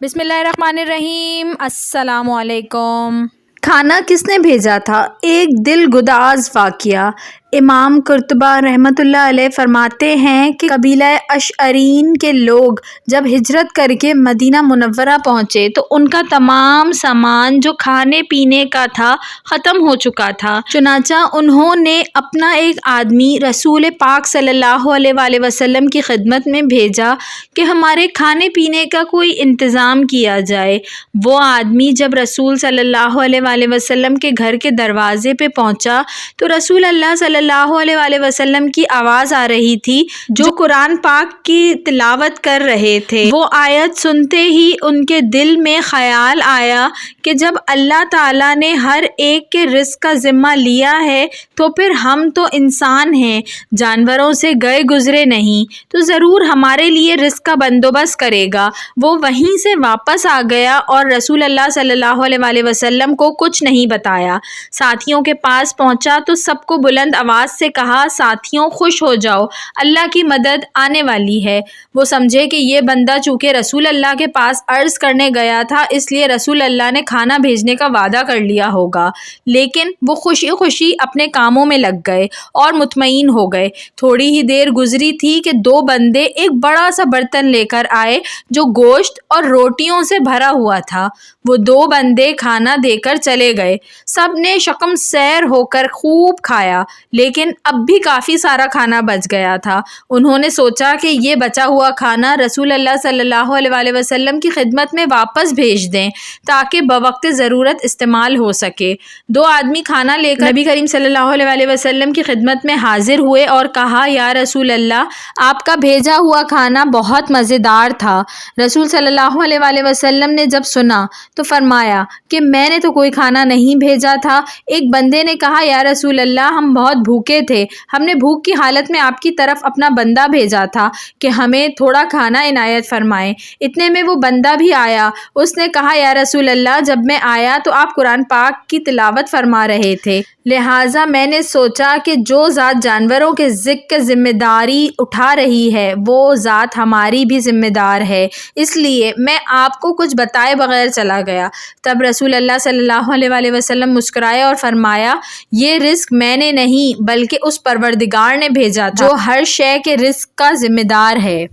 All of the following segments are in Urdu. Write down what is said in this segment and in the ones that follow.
بسم اللہ الرحمن الرحیم۔ السلام علیکم۔ کھانا کس نے بھیجا تھا؟ ایک دل گداز واقعہ۔ امام قرطبہ رحمۃ اللہ علیہ فرماتے ہیں کہ قبیلہ اشعرین کے لوگ جب ہجرت کر کے مدینہ منورہ پہنچے تو ان کا تمام سامان جو کھانے پینے کا تھا ختم ہو چکا تھا۔ چنانچہ انہوں نے اپنا ایک آدمی رسول پاک صلی اللہ علیہ وآلہ وسلم کی خدمت میں بھیجا کہ ہمارے کھانے پینے کا کوئی انتظام کیا جائے۔ وہ آدمی جب رسول صلی اللہ علیہ وآلہ وسلم کے گھر کے دروازے پہ پہنچا تو رسول اللہ صلی اللہ علیہ وآلہ وسلم کی آواز آ رہی تھی جو قرآن پاک کی تلاوت کر رہے تھے۔ وہ آیت سنتے ہی ان کے دل میں خیال آیا کہ جب اللہ تعالیٰ نے ہر ایک کے رزق کا ذمہ لیا ہے تو پھر ہم تو انسان ہیں، جانوروں سے گئے گزرے نہیں، تو ضرور ہمارے لیے رزق کا بندوبست کرے گا۔ وہ وہیں سے واپس آ گیا اور رسول اللہ صلی اللہ علیہ وآلہ وسلم کو کچھ نہیں بتایا۔ ساتھیوں کے پاس پہنچا تو سب کو بلند آواز سے کہا، ساتھیوں خوش ہو جاؤ، اللہ کی مدد آنے والی ہے۔ وہ سمجھے کہ یہ بندہ چونکہ رسول اللہ کے پاس عرض کرنے گیا تھا اس لیے رسول اللہ نے کھانا بھیجنے کا وعدہ کر لیا ہوگا، لیکن وہ خوشی خوشی اپنے کاموں میں لگ گئے اور مطمئن ہو گئے۔ تھوڑی ہی دیر گزری تھی کہ دو بندے ایک بڑا سا برتن لے کر آئے جو گوشت اور روٹیوں سے بھرا ہوا تھا۔ وہ دو بندے کھانا دے کر چلے گئے۔ سب نے شکم سیر ہو کر خوب کھایا، لیکن اب بھی کافی سارا کھانا بچ گیا تھا۔ انہوں نے سوچا کہ یہ بچا ہوا کھانا رسول اللہ صلی اللہ علیہ وآلہ وسلم کی خدمت میں واپس بھیج دیں تاکہ بوقت ضرورت استعمال ہو سکے۔ دو آدمی کھانا لے کر نبی کریم صلی اللہ علیہ وآلہ وسلم کی خدمت میں حاضر ہوئے اور کہا، یا رسول اللہ، آپ کا بھیجا ہوا کھانا بہت مزیدار تھا۔ رسول صلی اللہ علیہ وآلہ وسلم نے جب سنا تو فرمایا کہ میں نے تو کوئی کھانا نہیں بھیجا تھا۔ ایک بندے نے کہا، یا رسول اللہ، ہم بہت بھوکے تھے، ہم نے بھوک کی حالت میں آپ کی طرف اپنا بندہ بھیجا تھا کہ ہمیں تھوڑا کھانا عنایت فرمائیں۔ اتنے میں وہ بندہ بھی آیا۔ اس نے کہا، یا رسول اللہ، جب میں آیا تو آپ قرآن پاک کی تلاوت فرما رہے تھے، لہٰذا میں نے سوچا کہ جو ذات جانوروں کے ذکر ذمہ داری اٹھا رہی ہے وہ ذات ہماری بھی ذمہ دار ہے، اس لیے میں آپ کو کچھ بتائے بغیر چلا گیا۔ تب رسول اللہ صلی اللہ علیہ وآلہ وسلم مسکرائے اور فرمایا، یہ رزق میں نے نہیں بلکہ اس پروردگار نے بھیجا تھا جو ہر شے کے رزق کا ذمہ دار ہے۔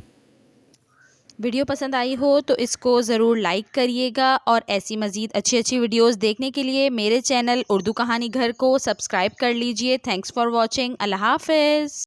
ویڈیو پسند آئی ہو تو اس کو ضرور لائک کریے گا، اور ایسی مزید اچھی ویڈیوز دیکھنے کے لیے میرے چینل اردو کہانی گھر کو سبسکرائب کر لیجئے۔ Thanks for watching. اللہ حافظ۔